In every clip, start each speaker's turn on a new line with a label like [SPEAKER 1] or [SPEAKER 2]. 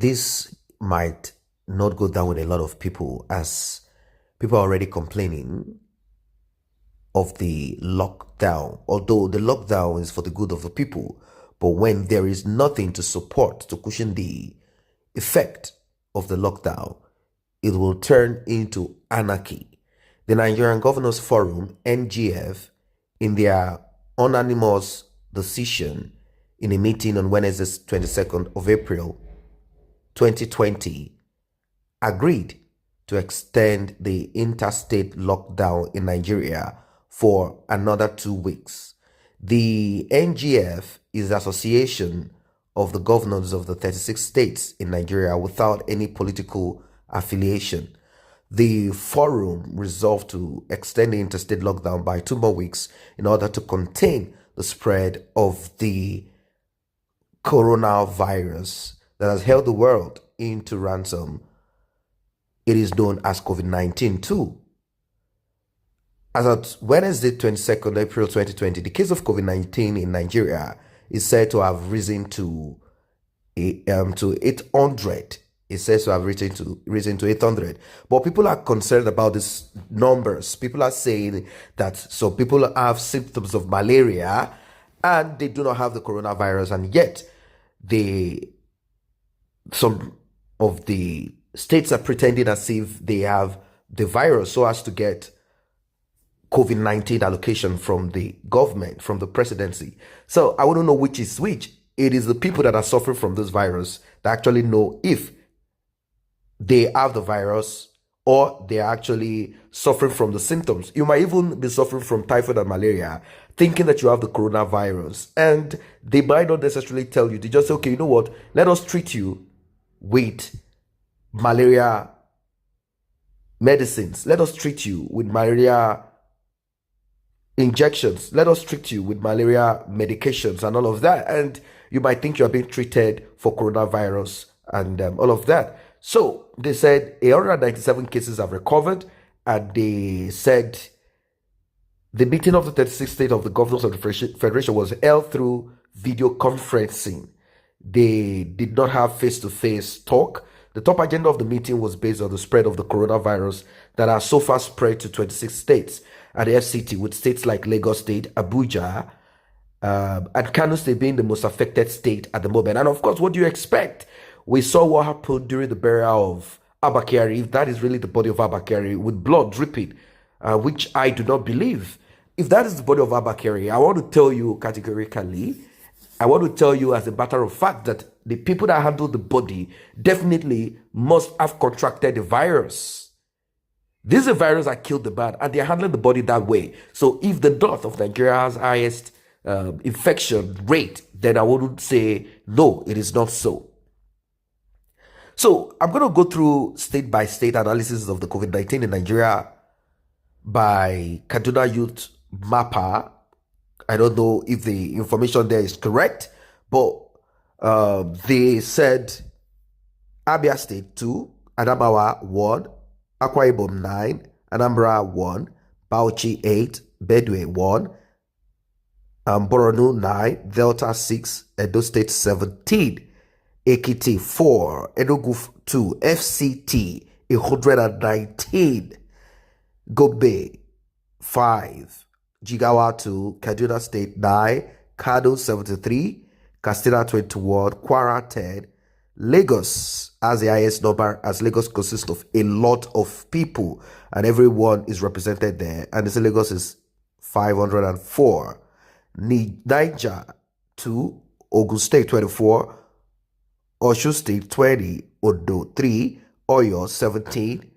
[SPEAKER 1] this might not go down with a lot of people, as people are already complaining of the lockdown, although the lockdown is for the good of the people. But when there is nothing to support, to cushion the effect of the lockdown, it will turn into anarchy. The Nigerian Governors Forum, NGF, in their unanimous decision in a meeting on Wednesday, 22nd of April 2020, agreed to extend the interstate lockdown in Nigeria for another 2 weeks. The NGF is the association of the governors of the 36 states in Nigeria without any political affiliation. The forum resolved to extend the interstate lockdown by 2 more weeks in order to contain the spread of the coronavirus that has held the world into ransom. It is known as COVID-19 too. As of Wednesday, 22nd April 2020, the case of COVID-19 in Nigeria is said to have risen to 800. It says to have risen to 800. But people are concerned about these numbers. People are saying that some people have symptoms of malaria and they do not have the coronavirus, and yet some of the states are pretending as if they have the virus so as to get COVID-19 allocation from the government, from the presidency. So I wouldn't know which is which. It is the people that are suffering from this virus that actually know if they have the virus or they are actually suffering from the symptoms. You might even be suffering from typhoid and malaria, thinking that you have the coronavirus, and they might not necessarily tell you. They just say, okay, you know what? Let us treat you with malaria medicines. Let us treat you with malaria injections. Let us treat you with malaria medications and all of that. And you might think you are being treated for coronavirus and all of that. So they said 197 cases have recovered, and they said the meeting of the 36th state of the governors of the federation was held through video conferencing. They did not have face-to-face talk. The top agenda of the meeting was based on the spread of the coronavirus that has so far spread to 26 states at the FCT, with states like Lagos State, Abuja, and Kano State being the most affected state at the moment. And of course, what do you expect? We saw what happened during the burial of Abba Kyari, if that is really the body of Abba Kyari, with blood dripping, which I do not believe. If that is the body of Abba Kyari, I want to tell you categorically, I want to tell you as a matter of fact that the people that handle the body definitely must have contracted the virus. This is a virus that killed the man, and they're handling the body that way. So if the north of Nigeria has highest infection rate, then I wouldn't say, no, it is not so. So I'm going to go through state-by-state analysis of the COVID-19 in Nigeria by Kaduna Youth Mapper. I don't know if the information there is correct, but they said Abia State 2, Adamawa 1, Akwa Ibom 9, Anambra 1, Bauchi 8, Bedwe 1, Borno 9, Delta 6, Edo State 17, Ekiti 4, Enugu 2, FCT 119, Gombe 5, Jigawa 2, Kaduna State 9, Kano 73, Katsina 21, Kwara 10, Lagos has the highest number, as Lagos consists of a lot of people and everyone is represented there, and this Lagos is 504. Niger 2, Ogun State 24, Osun State 20, Ondo 3, Oyo 17,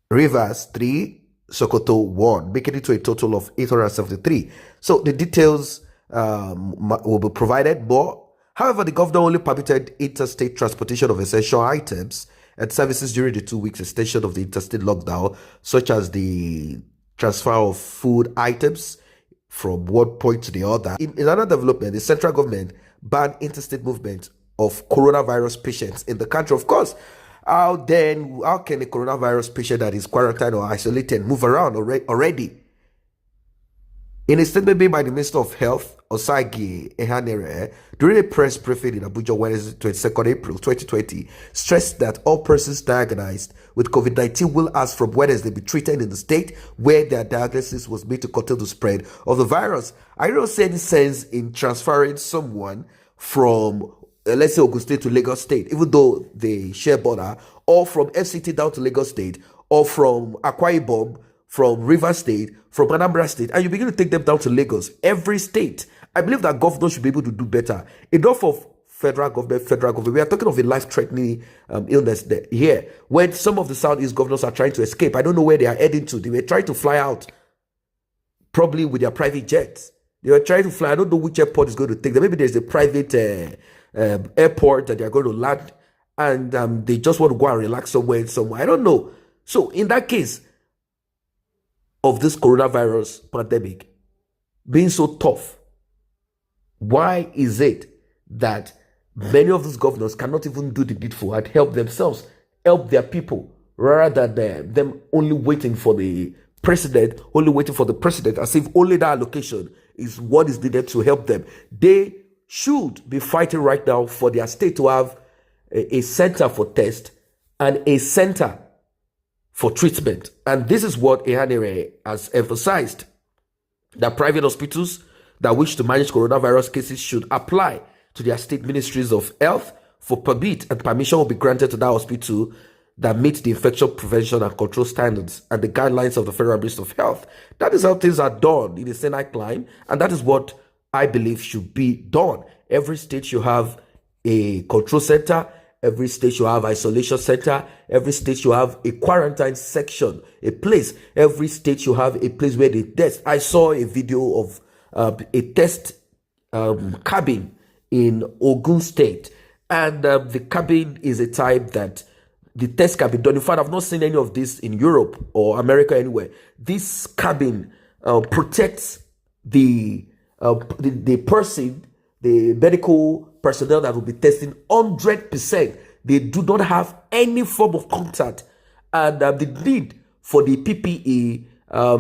[SPEAKER 1] Rivers 3, Sokoto 1, making it to a total of 873. So the details will be provided more. However, the governor only permitted interstate transportation of essential items and services during the 2 weeks extension of the interstate lockdown, such as the transfer of food items from one point to the other. In another development, the central government banned interstate movement of coronavirus patients in the country. Of course, how can a coronavirus patient that is quarantined or isolated move around already? In a statement made by the Minister of Health Osagi Ehanere, during a press briefing in Abuja Wednesday, 22nd April 2020, stressed that all persons diagnosed with COVID-19 will, as from Wednesday, be treated in the state where their diagnosis was made to curtail the spread of the virus. I don't see any sense in transferring someone from, let's say, Ogun State to Lagos State, even though they share border, or from FCT down to Lagos State, or from Akwa Ibom, from Rivers State, from Anambra State, and you begin to take them down to Lagos. Every state, I believe that governors should be able to do better. Enough of federal government. We are talking of a life-threatening illness here. When some of the Southeast governors are trying to escape, I don't know where they are heading to. They were trying to fly out, probably with their private jets. They were trying to fly. I don't know which airport is going to take them. Maybe there's a private airport that they are going to land, and they just want to go and relax somewhere. I don't know. So in that case of this coronavirus pandemic being so tough, why is it that many of these governors cannot even do the needful and help themselves, help their people, rather than them only waiting for the president, as if only that allocation is what is needed to help them? They should be fighting right now for their state to have a center for test and a center for treatment. And this is what Ehanere has emphasized, that private hospitals that wish to manage coronavirus cases should apply to their state ministries of health for permit, and permission will be granted to that hospital that meet the infection prevention and control standards and the guidelines of the Federal Ministry of Health. That is how things are done in the Senate climb, and that is what I believe should be done. Every state should have a control center. Every state should have isolation center. Every state should have a quarantine section, a place. Every state should have a place where they test. I saw a video of a test cabin in Ogun State, and the cabin is a type that the test can be done. In fact, I've not seen any of this in Europe or America anywhere. This cabin protects the person, the medical personnel that will be testing 100%. They do not have any form of contact, and the need for the PPE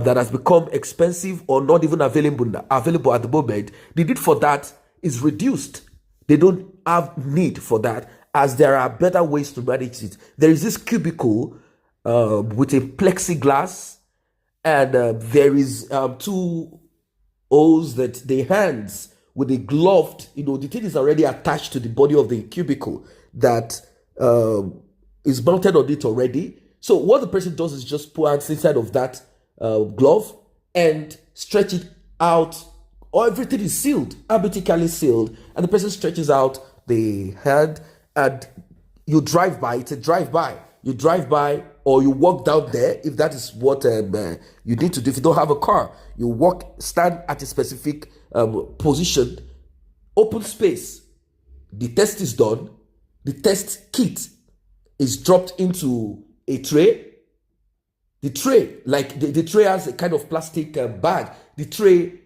[SPEAKER 1] that has become expensive or not even available at the moment, the need for that is reduced. They don't have need for that, as there are better ways to manage it. There is this cubicle with a plexiglass, and there is two holes that the hands with a glove, the thing is already attached to the body of the cubicle that is mounted on it already. So what the person does is just put hands inside of that glove and stretch it out. Or everything is sealed, hermetically sealed, and the person stretches out the hand, and you drive by. It's a drive-by. You drive by, or you walk down there, if that is what you need to do. If you don't have a car, you stand at a specific position, open space. The test is done. The test kit is dropped into a tray. The tray, like the tray has a kind of plastic bag. The tray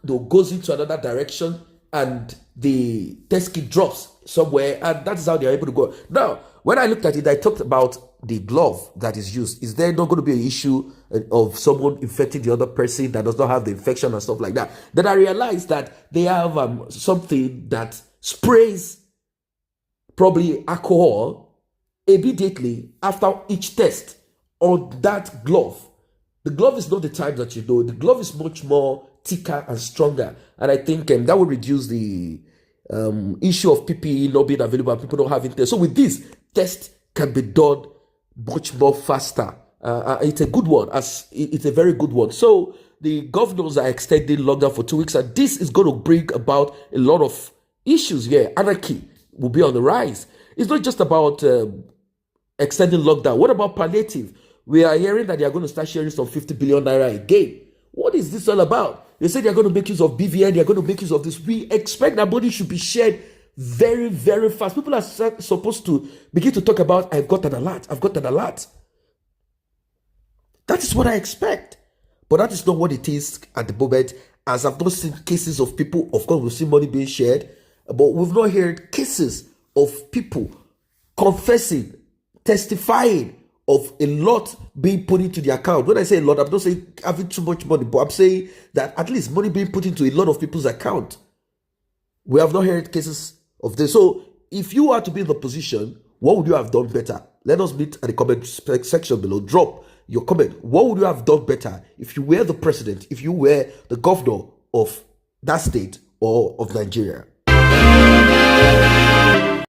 [SPEAKER 1] goes into another direction, and the test kit drops somewhere, and that's how they're able to go. Now, when I looked at it, I talked about the glove that is used. Is there not going to be an issue of someone infecting the other person that does not have the infection and stuff like that? Then I realized that they have something that sprays probably alcohol immediately after each test on that glove. The glove is not the type that you know. The glove is much more thicker and stronger, and I think that will reduce the issue of PPE not being available and people not having tests. So with this, test can be done much more faster. It's a good one. It's a very good one. So the governors are extending lockdown for 2 weeks, and this is going to bring about a lot of issues here. Anarchy will be on the rise. It's not just about extending lockdown. What about palliative? We are hearing that they are going to start sharing some 50 billion naira again. What is this all about? They say they are going to make use of BVN. They are going to make use of this. We expect that money should be shared very, very fast. People are supposed to begin to talk about, I've got an alert. I've got an alert. That is what I expect. But that is not what it is at the moment, as I've not seen cases of people. Of course, we've seen money being shared, but we've not heard cases of people confessing, testifying of a lot being put into the account. When I say a lot, I'm not saying having too much money, but I'm saying that at least money being put into a lot of people's account. We have not heard cases of this. So if you are to be in the position, what would you have done better? Let us meet at the comment section below. Drop your comment. What would you have done better if you were the president, if you were the governor of that state or of Nigeria?